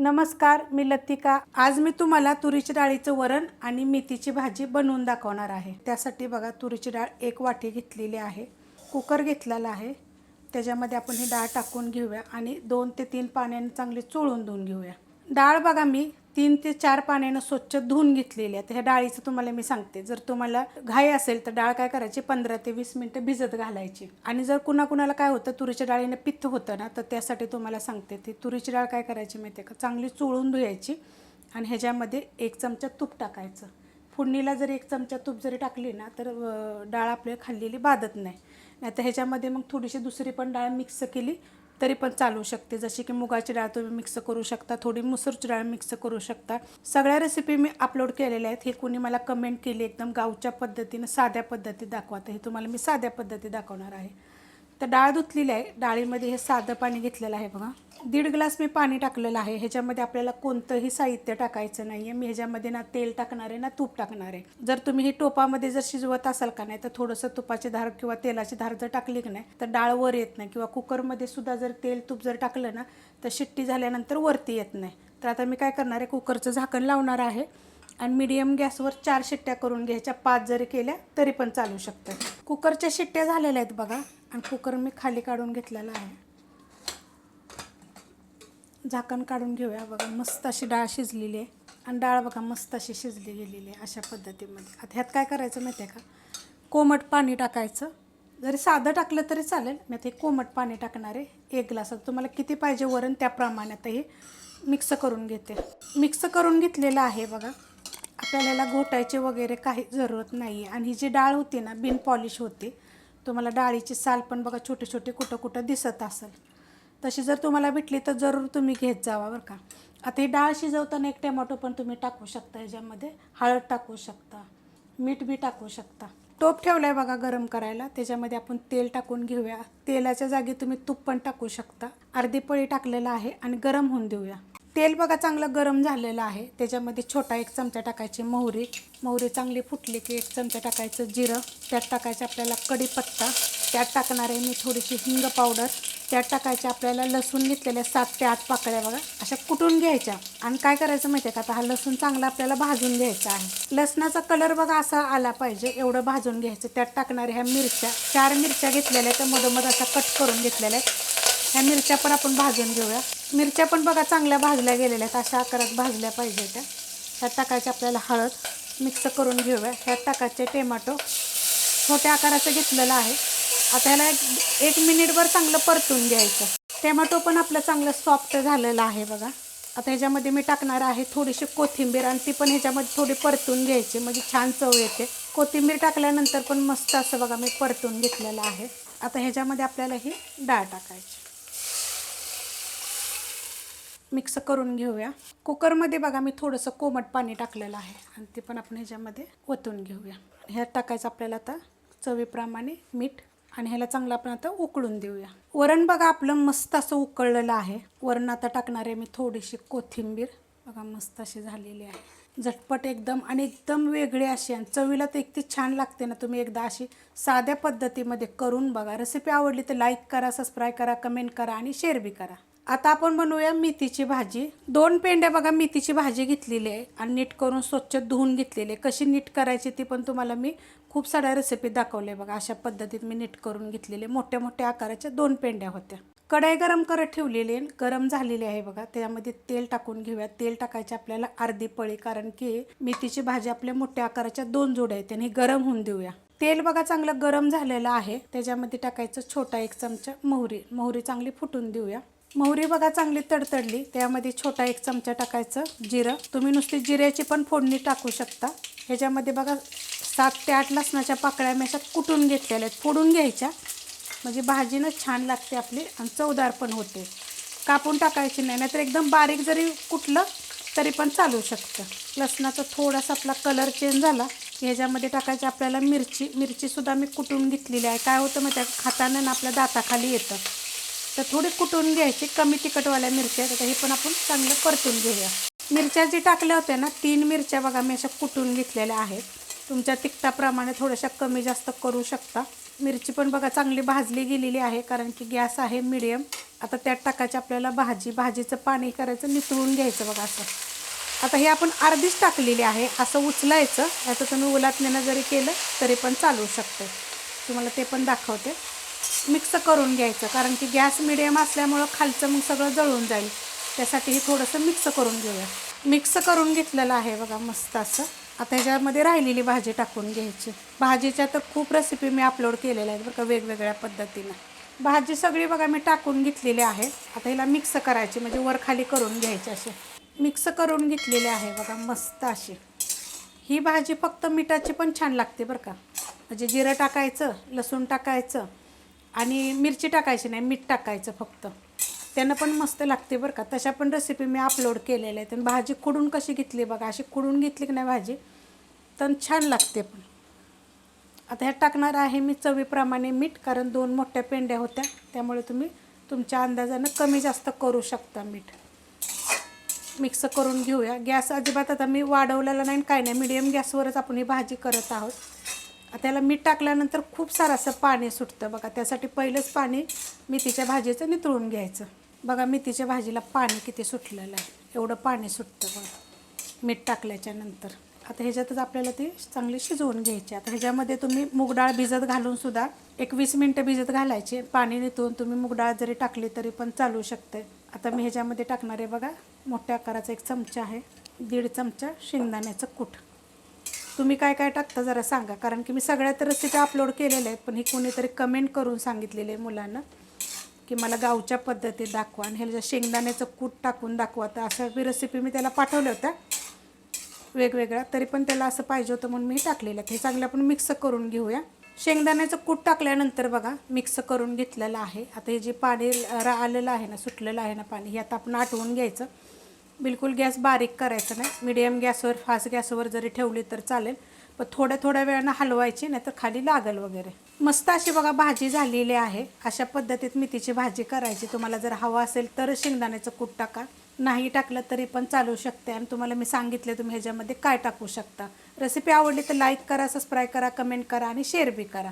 नमस्कार, मी लतिका। आज मी तुम्हाला तुरीच्या डाळीचं वरण आणि मेथीची भाजी बनवून दाखवणार आहे। त्यासाठी बघा, तुरीची डाळ 1 वाटी घेतलेली आहे। कुकर घेतलेला आहे, त्याच्यामध्ये आपण ही डाळ टाकून घेऊया आणि 2 ते 3 पाण्याने चांगली चोळून धुवून घेऊया। डाळ बघा, मी 3 ते 4 पाण्याने स्वच्छ धुवून घेतलेली आहे। ह्या डाळीचं तुम्हाला मी सांगते, जर तुम्हाला घाई असेल तर डाळ काय करायची, 15 ते 20 मिनिटं भिजत घालायची। आणि जर कुणाकुणाला काय होतं, तुरीच्या डाळीने पित्त होतं ना, तर त्यासाठी तुम्हाला सांगते, ती तुरीची डाळ काय करायची माहिती आहे का, चांगली चोळून धुवायची आणि ह्याच्यामध्ये 1 चमचा तूप टाकायचं। फोडणीला जर 1 चमचा तूप जरी टाकली ना, तर डाळ आपल्या खाल्लेली बाधत नाही। नाहीतर ह्याच्यामध्ये मग थोडीशी दुसरी पण डाळ मिक्स केली तरी पण चालू शकते, जशी की मुगाची डाळ तुम्ही मिक्स करू शकता, थोडी मसूरची डाळ मिक्स करू शकता। सगळ्या रेसिपी मी अपलोड केलेल्या आहेत। हे कोणी मला कमेंट केली एकदम गावच्या पद्धतीने साध्या पद्धतीत दाखवा, तर हे तुम्हाला मी साध्या पद्धतीत दाखवणार आहे। तर डाळ धुतलेली आहे, डाळीमध्ये हे साधं पाणी घेतलेलं आहे बघा। 1.5 ग्लास मी पाणी टाकलेलं आहे। ह्याच्यामध्ये आपल्याला कोणतंही साहित्य टाकायचं नाही आहे। मी ह्याच्यामध्ये ना तेल टाकणार आहे ना तूप टाकणार आहे। जर तुम्ही हे टोपामध्ये जर शिजवत असाल का नाही, तर थोडंसं तुपाची धार किंवा तेलाची धार जर टाकली की नाही, तर डाळ वर येत नाही। किंवा कुकरमध्ये सुद्धा जर तेल तूप जर टाकलं ना, तर शिट्टी झाल्यानंतर वरती येत नाही। तर आता मी काय करणार आहे, कुकरचं झाकण लावणार आहे आणि मीडियम गॅसवर 4 शिट्ट्या करून घ्यायच्या। 5 जरी केल्या तरी पण चालू शकतं। कुकरच्या शिट्ट्या झालेल्या आहेत बघा, आणि कुकर मी खाली काढून घेतलेला आहे। झाकण काढून घेऊया बघा, मस्त अशी डाळ शिजलेली आहे आणि डाळ बघा मस्त अशी शिजली गेलेली आहे अशा पद्धतीमध्ये। आता ह्यात काय करायचं माहिती आहे का, कोमट पाणी टाकायचं। जरी साधं टाकलं तरी चालेल, मी ते कोमट पाणी टाकणार आहे 1 ग्लास। तुम्हाला किती पाहिजे वरण त्याप्रमाणे आता हे मिक्स करून घेते। मिक्स करून घेतलेलं आहे बघा। आपल्याला याला घोटायची वगैरे काही जरूरत नाही आहे। आणि ही जी डाळ होती ना, बिन पॉलिश होती। तुम्हाला डाळीची साल पण बघा छोटे छोटे कुठं कुठं दिसत असेल, तशी जर तुम्हाला भेटली तर जरूर तुम्ही घेत जावा बरं का। आता ही डाळ शिजवताना 1 टोमॅटो पण तुम्ही टाकू शकता, ह्याच्यामध्ये हळद टाकू शकता, मीठ बी टाकू शकता। टोप ठेवला आहे बघा गरम करायला, त्याच्यामध्ये आपण तेल टाकून घेऊया। तेलाच्या जागी तुम्ही तूप पण टाकू शकता। अर्धी पळी टाकलेलं आहे आणि गरम होऊन देऊया। तेल बघा चांगलं गरम झालेलं आहे, त्याच्यामध्ये छोटा 1 चमचा टाकायची मोहरी। मोहरी चांगली फुटली की 1 चमचा टाकायचं जिरं, त्यात टाकायचं आपल्याला कढीपत्ता, त्यात टाकणार आहे मी थोडीशी हिंग पावडर, त्यात टाकायचे आपल्याला लसूण घेतलेल्या 7 ते 8 पाकळ्या बघा, अशा कुटून घ्यायच्या। आणि काय करायचं माहिती आहे का, आता हा लसूण चांगला आपल्याला भाजून घ्यायचा आहे। लसणाचा कलर बघा असा आला पाहिजे, एवढं भाजून घ्यायचं। त्यात टाकणारे ह्या मिरच्या, 4 मिरच्या घेतलेल्या आहेत, त्या मधोमध अशा कट करून घेतलेल्या आहेत। ह्या मिरच्या पण आपण भाजून घेऊया। मिरच्या पण बघा चांगल्या भाजल्या गेलेल्या आहेत, अशा आकारात भाजल्या पाहिजे त्या। ह्यात टाकायचे आपल्याला हळद, मिक्स करून घेऊया। ह्यात टाकायचे टोमॅटो, छोट्या आकाराचं घेतलेलं आहे। आता ह्याला 1 मिनिटभर चांगलं परतून घ्यायचं। टोमॅटो पण आपलं चांगलं सॉफ्ट झालेलं आहे बघा। आता ह्याच्यामध्ये मी टाकणार आहे थोडीशी कोथिंबीर, आणि ती पण ह्याच्यामध्ये थोडी परतून घ्यायची, म्हणजे छान चव येते। कोथिंबीर टाकल्यानंतर पण मस्त असं बघा मी परतून घेतलेलं आहे। आता ह्याच्यामध्ये आपल्याला ही डाळ टाकायची, मिक्स करून घेऊया। कुकरमध्ये बघा मी थोडंसं कोमट पाणी टाकलेलं आहे आणि ते पण आपण ह्याच्यामध्ये ओतून घेऊया। ह्यात टाकायचं आपल्याला आता चवीप्रमाणे मीठ, आणि ह्याला चांगलं आपण आता उकळून देऊया। वरण बघा आपलं मस्त असं उकळलेलं आहे। वरण आता टाकणार आहे मी थोडीशी कोथिंबीर, बघा मस्त अशी झालेली आहे, झटपट एकदम आणि एकदम वेगळी अशी, आणि चवीला तर इतकी छान लागते ना। तुम्ही एकदा अशी साध्या पद्धतीमध्ये करून बघा। रेसिपी आवडली तर लाईक करा, सबस्क्राईब करा, कमेंट करा आणि शेअर बी करा। आता आपण बनवूया मेथीची भाजी। 2 पेंड्या बघा मेथीची भाजी घेतलेली आहे आणि नीट करून स्वच्छ धुवून घेतलेली आहे। कशी नीट करायची ती पण तुम्हाला मी खूप साऱ्या रेसिपी दाखवल्या बघा। अशा पद्धतीत मी नीट करून घेतलेले, मोठ्या मोठ्या आकाराच्या 2 पेंड्या होत्या। कढई गरम करत ठेवलेली, गरम झालेली आहे बघा। त्यामध्ये तेल टाकून घेऊया। तेल टाकायचे आपल्याला अर्धी पळी, कारण की मेथीची भाजी आपल्या मोठ्या आकाराच्या 2 जोड्या आहेत, आणि गरम होऊन देऊया। तेल बघा चांगलं गरम झालेलं आहे, त्याच्यामध्ये टाकायचं छोटा 1 चमचा मोहरी। मोहरी चांगली फुटून देऊया। मोहरी बघा चांगली तडतडली, त्यामध्ये छोटा 1 चमचा टाकायचं जिरं। तुम्ही नुसती जिऱ्याची पण फोडणी टाकू शकता। ह्याच्यामध्ये बघा 7 ते 8 लसणाच्या पाकळ्या मी अशा कुटून घेतलेल्या आहेत, फोडून घ्यायच्या, म्हणजे भाजीनं छान लागते आपली आणि चवदार पण होते। कापून टाकायची नाही, नाहीतर एकदम बारीक जरी कुटलं तरी पण चालू शकतं। लसणाचा थोडासा आपला कलर चेंज झाला की ह्याच्यामध्ये टाकायची आपल्याला मिरची। मिरचीसुद्धा मी कुटून घेतलेली आहे। काय होतं मग त्या खाताना ना आपल्या दाताखाली येतं, तर थोडी कुटून घ्यायची, कमी तिखटवाल्या मिरच्या। आता हे पण आपण चांगलं परतून घेऊया। मिरच्या जी टाकल्या होत्या ना, 3 मिरच्या बघा मी अशा कुटून घेतलेल्या आहेत। तुमच्या तिखटाप्रमाणे थोड्याशा कमी जास्त करू शकता। मिरची पण बघा चांगली भाजली गेलेली आहे, कारण की गॅस आहे मीडियम. आता त्यात टाकायची आपल्याला भाजीचं पाणी करायचं, नितळून घ्यायचं बघा असं. आता हे आपण अर्धीच टाकलेली आहे, असं उचलायचं. आता तुम्ही उलटण्यानं जरी केलं तरी पण चालू शकते. तुम्हाला ते पण दाखवते. मिक्स करून घ्यायचं, कारण की गॅस मीडियम असल्यामुळं खालचं मग सगळं जळून जाईल. त्यासाठी हे थोडंसं मिक्स करून घेऊया. मिक्स करून घेतलेलं आहे बघा मस्त असं. आता ह्याच्यामध्ये राहिलेली भाजी टाकून घ्यायची. भाजीच्या तर खूप रेसिपी मी अपलोड केलेल्या आहेत बरं का, वेगवेगळ्या पद्धतीनं. भाजी सगळी बघा मी टाकून घेतलेली आहे. आता हिला मिक्स करायची, म्हणजे वर खाली करून घ्यायची असे. मिक्स करून घेतलेली आहे बघा मस्त अशी. ही भाजी फक्त मिठाची पण छान लागते बरं का, म्हणजे जिरं टाकायचं, लसूण टाकायचं आणि मिरची टाकायची नाही, मीठ टाकायचं फक्त, त्यानं पण मस्त लागते बरं का. तशा पण रेसिपी मी अपलोड केलेल्या आहेत. आणि भाजी खुडून कशी घेतली बघा, अशी खुडून घेतली की नाही भाजी तर छान लागते पण. आता ह्यात टाकणार आहे मी चवीप्रमाणे मीठ, कारण 2 मोठ्या पेंड्या होत्या, त्यामुळे तुम्ही तुमच्या अंदाजानं कमी जास्त करू शकता मीठ. मिक्स करून घेऊया. गॅस अजिबात आता मी वाढवलेला नाही, काय नाही, मीडियम गॅसवरच आपण ही भाजी करत आहोत. आता याला मीठ टाकल्यानंतर खूप सारं असं पाणी सुटतं बघा. त्यासाठी पहिलंच पाणी मेथीच्या भाजीचं नितळून घ्यायचं. बघा मेथीच्या भाजीला पाणी किती सुटलेलं आहे, एवढं पाणी सुटतं बघा मीठ टाकल्याच्या नंतर. आता ह्याच्यातच आपल्याला ती चांगली शिजवून घ्यायची. आता ह्याच्यामध्ये तुम्ही मूगडाळ भिजत घालून सुद्धा 20 मिनटं भिजत घालायची. पाणी नितळून तुम्ही मूगडाळ जरी टाकली तरी पण चालू शकते. आता मी ह्याच्यामध्ये टाकणार आहे बघा, मोठ्या आकाराचा 1 चमचा आहे, 1.5 चमचा शेंगदाण्याचं कूट. तुम्ही काय काय टाकता जरा सांगा, कारण की मी सगळ्यात रेसिपी अपलोड केलेल्या आहेत, पण ही कोणीतरी कमेंट करून सांगितलेले आहे मुलांना की मला गावच्या पद्धतीत दाखवा आणि ह्याच्या शेंगदाण्याचं कूट टाकून दाखवा. तर अशा बी रेसिपी मी त्याला पाठवल्या होत्या वेगवेगळ्या, तरी पण त्याला असं पाहिजे होतं म्हणून मी टाकलेलं आहे. हे चांगलं आपण मिक्स करून घेऊया. शेंगदाण्याचं कूट टाकल्यानंतर बघा मिक्स करून घेतलेलं आहे. आता हे जे पाणी आलेलं आहे ना, सुटलेलं आहे ना पाणी, हे आता आपण आटवून घ्यायचं. बिलकुल गॅस बारीक करायचं नाही, मीडियम गॅसवर, फास्ट गॅसवर जरी ठेवली तर चालेल, पण थोड्या वेळानं हलवायची, नाही तर खाली लागल वगैरे. मस्त अशी बघा भाजी झालेली आहे. अशा पद्धतीत मेथीची भाजी करायची. तुम्हाला जर हवा असेल तर शेंगदाण्याचं कूट टाका, नाही टाकलं तरी पण चालू शकते. आणि तुम्हाला मी सांगितले तुम्ही ह्याच्यामध्ये काय टाकू शकता. रेसिपी आवडली तर लाईक करा, सबस्क्राईब करा, कमेंट करा आणि शेअर बी करा.